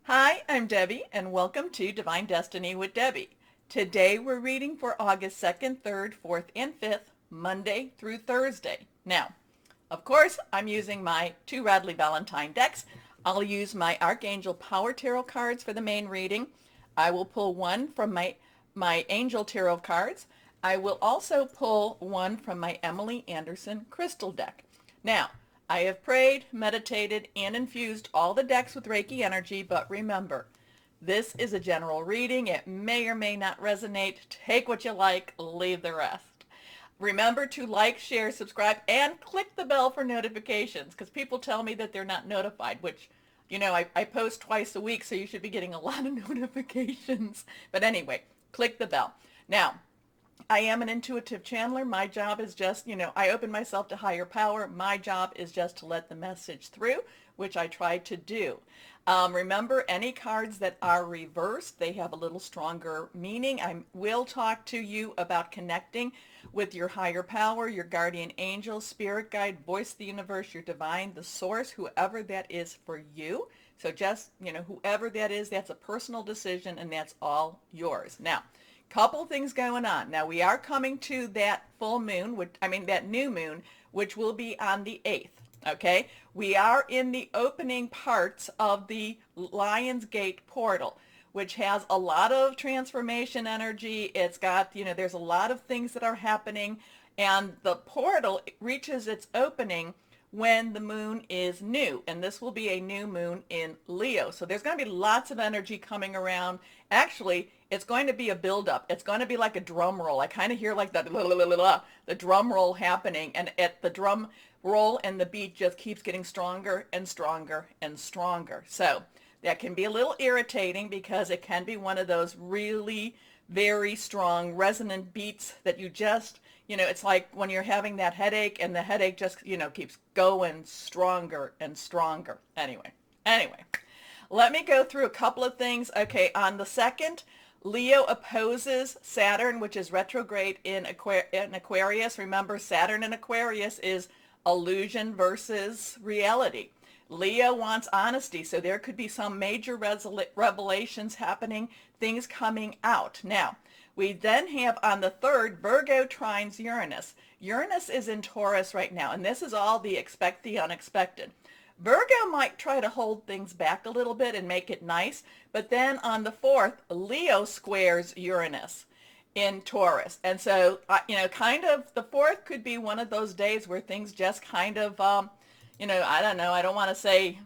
Hi, I'm Debbie, and welcome to Divine Destiny with Debbie. Today we're reading for August 2nd, 3rd, 4th, and 5th, Monday through Thursday. Now, of course, I'm using my two Radley Valentine decks. I'll use my Archangel Power Tarot cards for the main reading. I will pull one from my Angel Tarot cards. I will also pull one from my Emily Anderson Crystal deck. Now, I have prayed, meditated, and infused all the decks with Reiki energy, but remember, this is a general reading. It may or may not resonate. Take what you like, leave the rest. Remember to like, share, subscribe, and click the bell for notifications, because people tell me that they're not notified, which, I post twice a week, so you should be getting a lot of notifications. But anyway, click the bell. Now, I am an intuitive channeler. My job is just, I open myself to higher power. My job is just to let the message through, which I try to do. Remember, any cards that are reversed, they have a little stronger meaning. I will talk to you about connecting with your higher power, your guardian angel, spirit guide, voice of the universe, your divine, the source, whoever that is for you. So just, whoever that is, that's a personal decision, and that's all yours. Now, couple things going on. Now we are coming to that full moon, that new moon, which will be on the 8th. Okay, we are in the opening parts of the Lion's Gate portal, which has a lot of transformation energy. It's got, there's a lot of things that are happening, and the portal reaches its opening when the moon is new, and this will be a new moon in Leo. So there's going to be lots of energy coming around. Actually, it's going to be a buildup. It's going to be like a drum roll. I kind of hear like the drum roll happening, and at the drum roll and the beat just keeps getting stronger and stronger and stronger. So that can be a little irritating because it can be one of those really very strong resonant beats that you just, it's like when you're having that headache and the headache just, keeps going stronger and stronger. Anyway, let me go through a couple of things. Okay, on the 2nd, Leo opposes Saturn, which is retrograde in Aquarius. Remember, Saturn in Aquarius is illusion versus reality. Leo wants honesty, so there could be some major revelations happening, things coming out. Now, we then have on the 3rd, Virgo trines Uranus. Uranus is in Taurus right now, and this is all the expect the unexpected. Virgo might try to hold things back a little bit and make it nice, but then on the 4th, Leo squares Uranus in Taurus. And so, kind of the 4th could be one of those days where things just kind of, I don't know, I don't want to say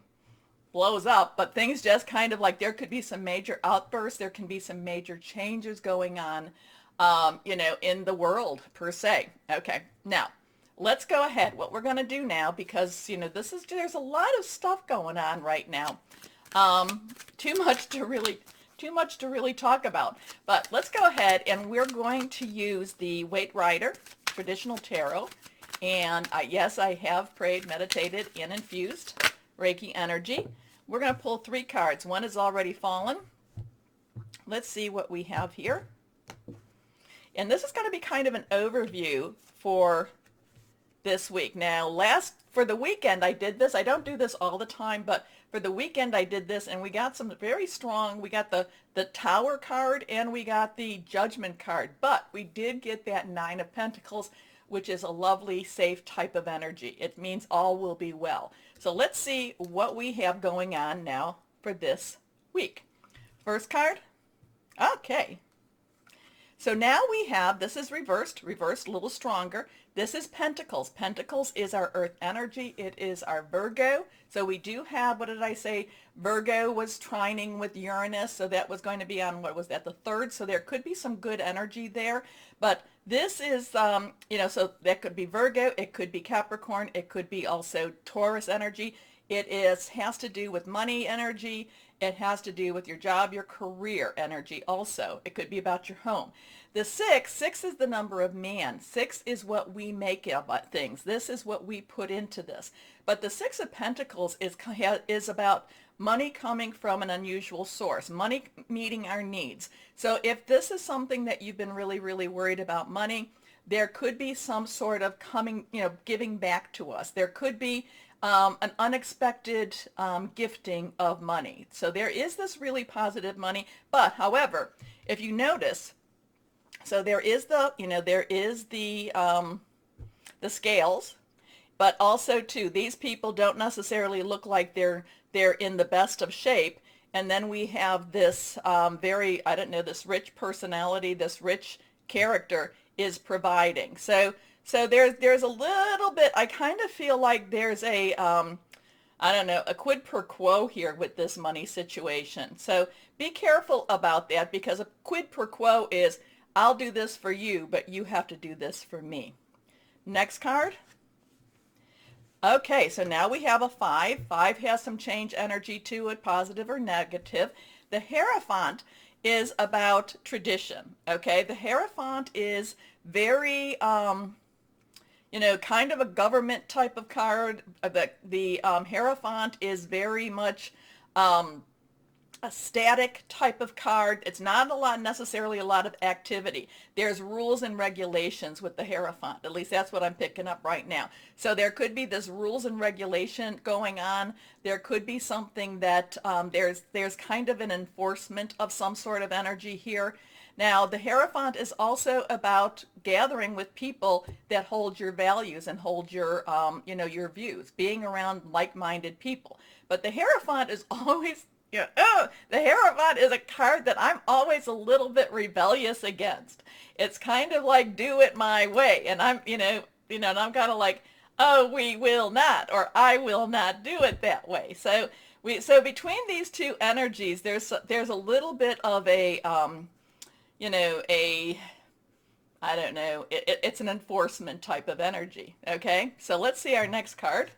blows up, but things just kind of like there could be some major outbursts. There can be some major changes going on, in the world per se. Okay, now let's go ahead. What we're going to do now, because, there's a lot of stuff going on right now. Too much to really talk about. But let's go ahead, and we're going to use the Waite Rider traditional tarot. And yes, I have prayed, meditated, and infused Reiki energy. We're going to pull 3 cards. One is already fallen. Let's see what we have here. And this is going to be kind of an overview for this week. Now, for the weekend, I did this. I don't do this all the time, but for the weekend, I did this, and we got some very strong, we got the Tower card, and we got the Judgment card, but we did get that 9 of Pentacles, which is a lovely, safe type of energy. It means all will be well. So let's see what we have going on now for this week. First card. Okay. So now we have, this is reversed a little stronger. This is Pentacles. Pentacles is our earth energy. It is our Virgo. So we do have, what did I say? Virgo was trining with Uranus. So that was going to be on, what was that, the 3rd? So there could be some good energy there. But this is, so that could be Virgo. It could be Capricorn. It could be also Taurus energy. Has to do with money energy. It has to do with your job, your career energy also. It could be about your home. The 6 is the number of man. 6 is what we make about things. This is what we put into this. But the 6 of Pentacles is about money coming from an unusual source, money meeting our needs. So if this is something that you've been really, really worried about money, there could be some sort of giving back to us. There could be an unexpected gifting of money. So there is this really positive money, but however, if you notice, so there is the scales, but also too, these people don't necessarily look like they're in the best of shape. And then we have this very, I don't know, this rich personality, this rich character is providing. So there's a little bit, I kind of feel like there's a, I don't know, a quid pro quo here with this money situation. So be careful about that, because a quid pro quo is, I'll do this for you, but you have to do this for me. Next card. Okay, so now we have a 5. 5 has some change energy to it, positive or negative. The Hierophant is about tradition, okay? The Hierophant is very, kind of a government type of card. The Hierophant is very much a static type of card. It's not necessarily a lot of activity. There's rules and regulations with the Hierophant. At least that's what I'm picking up right now. So there could be this rules and regulation going on. There could be something that there's kind of an enforcement of some sort of energy here. Now, the Hierophant is also about gathering with people that hold your values and hold your, your views, being around like-minded people. But the Hierophant is always, the Hierophant is a card that I'm always a little bit rebellious against. It's kind of like, do it my way. And I'm, and I'm kind of like, oh, we will not, or I will not do it that way. So between these two energies, there's a little bit of a, I don't know, it's an enforcement type of energy, okay? So let's see our next card.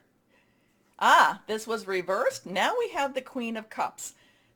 This was reversed. Now we have the Queen of Cups.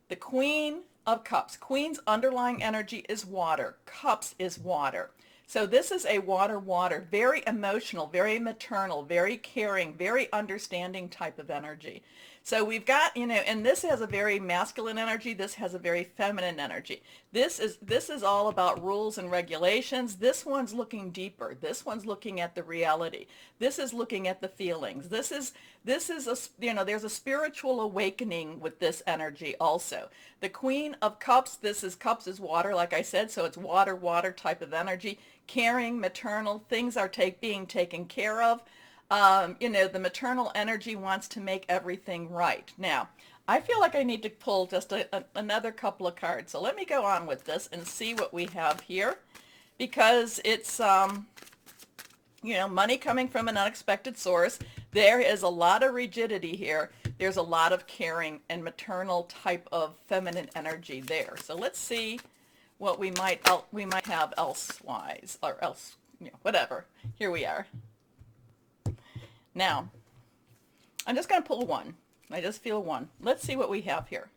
The Queen of Cups. Queen's underlying energy is water. Cups is water. So this is a water, very emotional, very maternal, very caring, very understanding type of energy. So we've got, and this has a very masculine energy. This has a very feminine energy. This is all about rules and regulations. This one's looking deeper. This one's looking at the reality. This is looking at the feelings. This is there's a spiritual awakening with this energy also. The Queen of Cups, Cups is water, like I said, so it's water type of energy. Caring, maternal, things are being taken care of. The maternal energy wants to make everything right. Now, I feel like I need to pull just another couple of cards. So let me go on with this and see what we have here, because it's, money coming from an unexpected source. There is a lot of rigidity here. There's a lot of caring and maternal type of feminine energy there. So let's see what we might have elsewise, or else, whatever. Here we are. Now, I'm just going to pull one. I just feel one. Let's see what we have here.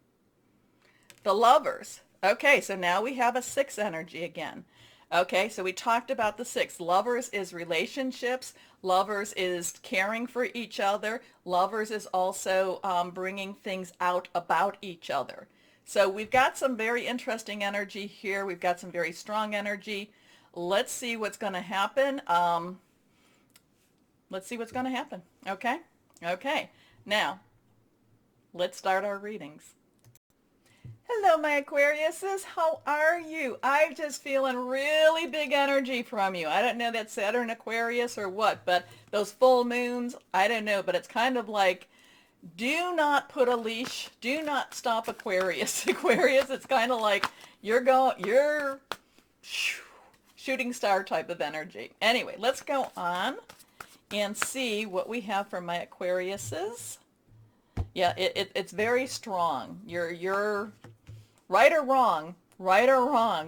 The Lovers. Okay, so now we have a 6 energy again. Okay, so we talked about the 6. Lovers is relationships. Lovers is caring for each other. Lovers is also bringing things out about each other. So we've got some very interesting energy here. We've got some very strong energy. Let's see what's going to happen. Let's see what's going to happen. Okay? Okay. Now, let's start our readings. Hello, my Aquariuses. How are you? I'm just feeling really big energy from you. I don't know, that's Saturn Aquarius or what, but those full moons, I don't know, but it's kind of like, do not put a leash. Do not stop Aquarius. Aquarius, it's kind of like you're shooting star type of energy. Anyway, let's go on and see what we have for my Aquariuses. Yeah, it's very strong. You're right or wrong,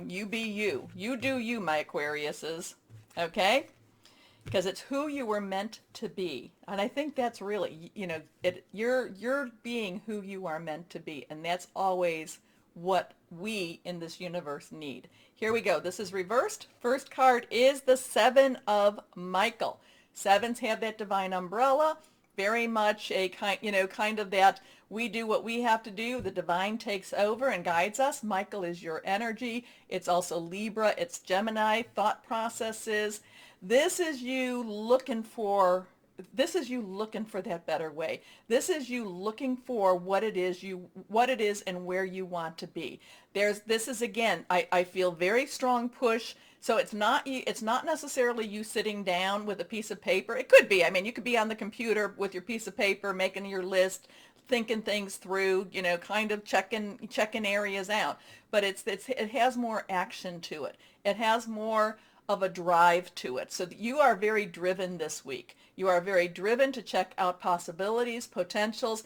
you be you. You do you, my Aquariuses. Okay? Because it's who you were meant to be. And I think that's really, you're being who you are meant to be. And that's always what we in this universe need. Here we go. This is reversed. First card is the 7 of Michael. 7s have that divine umbrella, very much a kind of that we do what we have to do. The divine takes over and guides us. Michael is your energy. It's also Libra. It's Gemini, thought processes. This is you looking for this is you looking for that better way. This is you looking for what it is and where you want to be. This is, again, I feel very strong push. So it's not necessarily you sitting down with a piece of paper. It could be. I mean, you could be on the computer with your piece of paper, making your list, thinking things through, kind of checking areas out. But it has more action to it. It has more of a drive to it. So you are very driven this week. You are very driven to check out possibilities, potentials.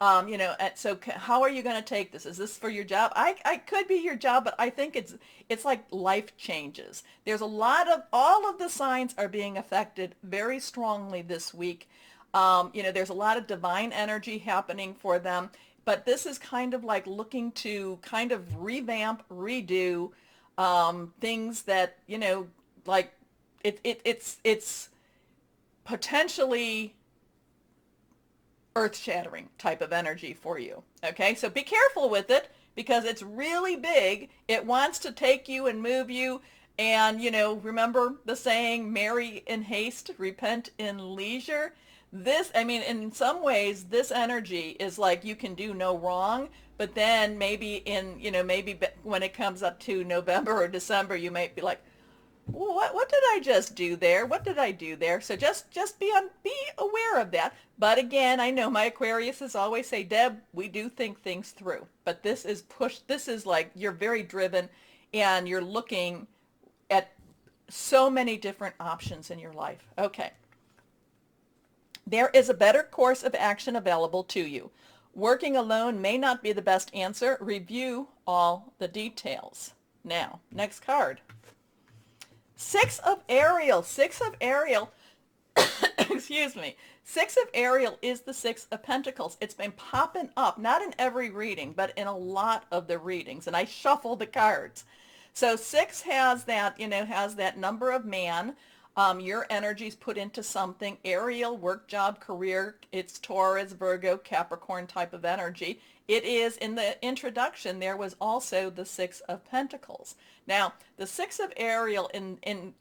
So how are you going to take this? Is this for your job? I could be your job, but I think it's like life changes. There's all of the signs are being affected very strongly this week. There's a lot of divine energy happening for them, but this is kind of like looking to kind of revamp, redo things that, like it's potentially earth-shattering type of energy for you. Okay, so be careful with it because it's really big. It wants to take you and move you. And, remember the saying, marry in haste, repent in leisure. In some ways, this energy is like you can do no wrong, but then maybe when it comes up to November or December, you might be like, what did I just do there? What did I do there? So just be aware of that. But again, I know my Aquariuses always say, Deb, we do think things through. But this is push. This is like you're very driven, and you're looking at so many different options in your life. Okay. There is a better course of action available to you. Working alone may not be the best answer. Review all the details. Now, next card. Six of Ariel, excuse me. Six of Ariel is the Six of Pentacles. It's been popping up, not in every reading, but in a lot of the readings. And I shuffle the cards. So six has that number of man. Your energy's put into something. Ariel, work, job, career. It's Taurus, Virgo, Capricorn type of energy. It is, in the introduction, there was also the Six of Pentacles. Now, the Six of Ariel in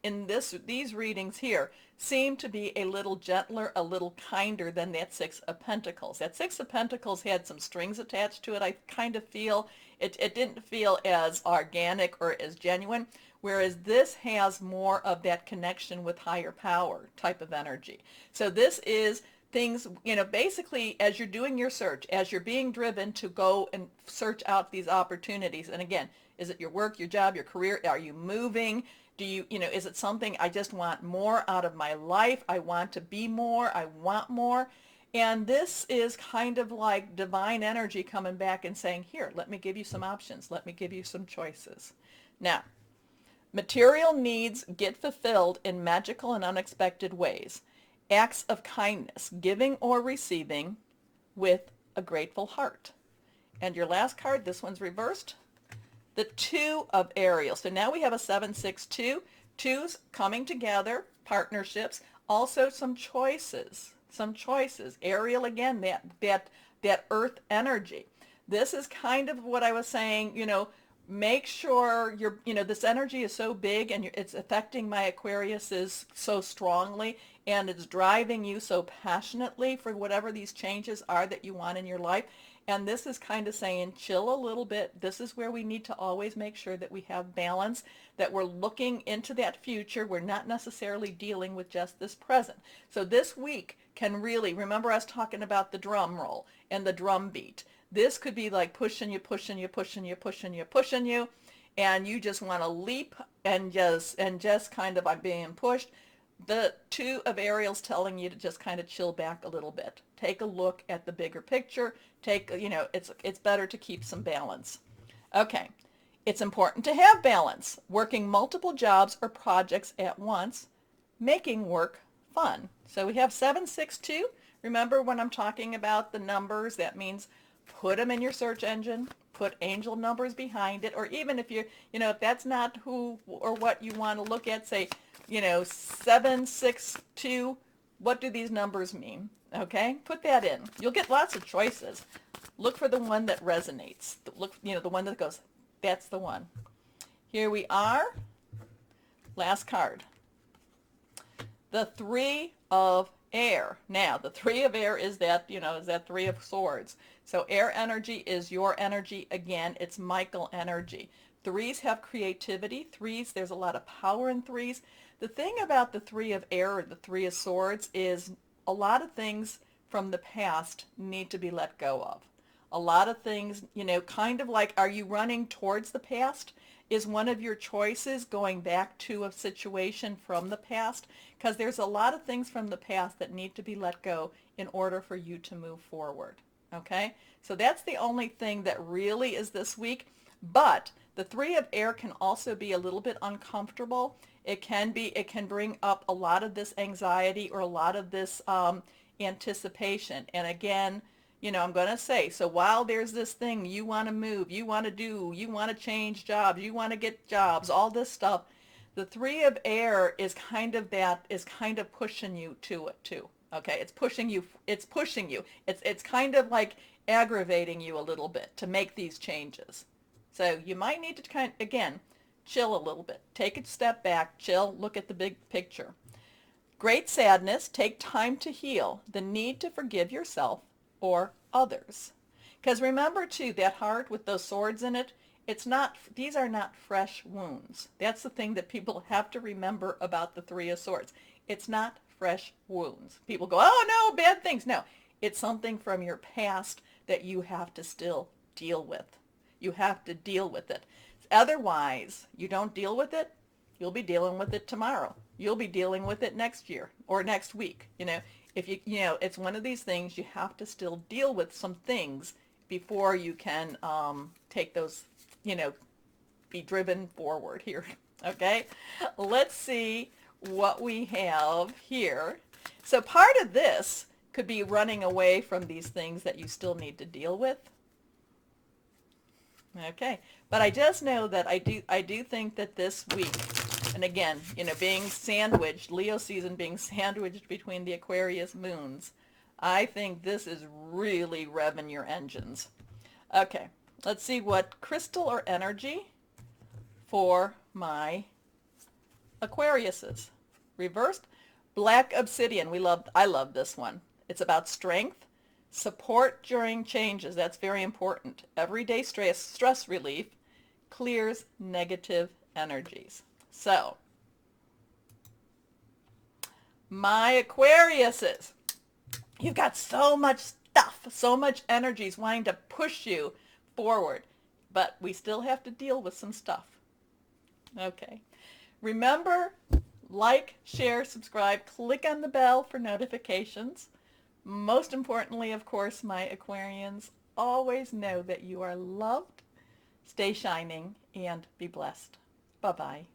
these readings here seem to be a little gentler, a little kinder than that Six of Pentacles. That Six of Pentacles had some strings attached to it. I kind of feel it didn't feel as organic or as genuine, whereas this has more of that connection with higher power type of energy. So this is things, basically as you're doing your search, as you're being driven to go and search out these opportunities. And again, is it your work, your job, your career? Are you moving? Do you, is it something I just want more out of my life? I want to be more. I want more. And this is kind of like divine energy coming back and saying, here, let me give you some options. Let me give you some choices. Now, material needs get fulfilled in magical and unexpected ways. Acts of kindness, giving or receiving with a grateful heart. And your last card, this one's reversed, the Two of Ariel. So now we have a 7-6-2, twos coming together, partnerships, also some choices. Ariel, again, that earth energy. This is kind of what I was saying, make sure this energy is so big and it's affecting my Aquariuses so strongly, and it's driving you so passionately for whatever these changes are that you want in your life. And this is kind of saying, chill a little bit. This is where we need to always make sure that we have balance, that we're looking into that future. We're not necessarily dealing with just this present. So this week can really, remember us talking about the drum roll and the drum beat. This could be like pushing you, and you just want to leap and just kind of, I'm being pushed. The Two of Ariel's telling you to just kind of chill back a little bit. Take a look at the bigger picture. It's better to keep some balance. Okay, it's important to have balance. Working multiple jobs or projects at once, making work fun. So we have 7-6-2. Remember when I'm talking about the numbers, that means put them in your search engine, put angel numbers behind it, or even if if that's not who or what you want to look at, say, 7-6-2, what do these numbers mean? Okay, put that in. You'll get lots of choices. Look for the one that resonates. Look, the one that goes, that's the one. Here we are. Last card. The Three of air. Now, the three of air is that, is that three of swords. So air energy is your energy again. It's Michael energy. Threes have creativity. Threes, there's a lot of power in threes. The thing about the three of air or the three of swords is a lot of things from the past need to be let go of. A lot of things, kind of like, are you running towards the past? Is one of your choices going back to a situation from the past? Because there's a lot of things from the past that need to be let go in order for you to move forward. Okay? So that's the only thing that really is this week. But the three of air can also be a little bit uncomfortable. It can bring up a lot of this anxiety or a lot of this anticipation. And again, I'm going to say, so while there's this thing you want to move, you want to do, you want to change jobs, you want to get jobs, all this stuff, the three of air is kind of pushing you to it too. Okay, it's pushing you. It's kind of like aggravating you a little bit to make these changes. So you might need to again, chill a little bit. Take a step back, chill, look at the big picture. Great sadness, take time to heal. The need to forgive yourself or others. Because remember too, that heart with those swords in it, these are not fresh wounds. That's the thing that people have to remember about the three of swords. It's not fresh wounds. People go, oh no, bad things. No, it's something from your past that you have to still deal with. You have to deal with it. Otherwise, you don't deal with it, you'll be dealing with it tomorrow. You'll be dealing with it next year or next week. If it's one of these things, you have to still deal with some things before you can take those, be driven forward here. Okay, let's see what we have here. So part of this could be running away from these things that you still need to deal with. Okay, but I just know that I do think that this week, and again, being sandwiched, Leo season being sandwiched between the Aquarius moons, I think this is really revving your engines. Okay, let's see what crystal or energy for my Aquariuses. Reversed, black obsidian. I love this one. It's about strength, support during changes. That's very important. Everyday stress relief clears negative energies. So, my Aquariuses, you've got so much stuff, so much energies wanting to push you forward, but we still have to deal with some stuff. Okay. Remember, like, share, subscribe, click on the bell for notifications. Most importantly, of course, my Aquarians, always know that you are loved, stay shining, and be blessed. Bye-bye.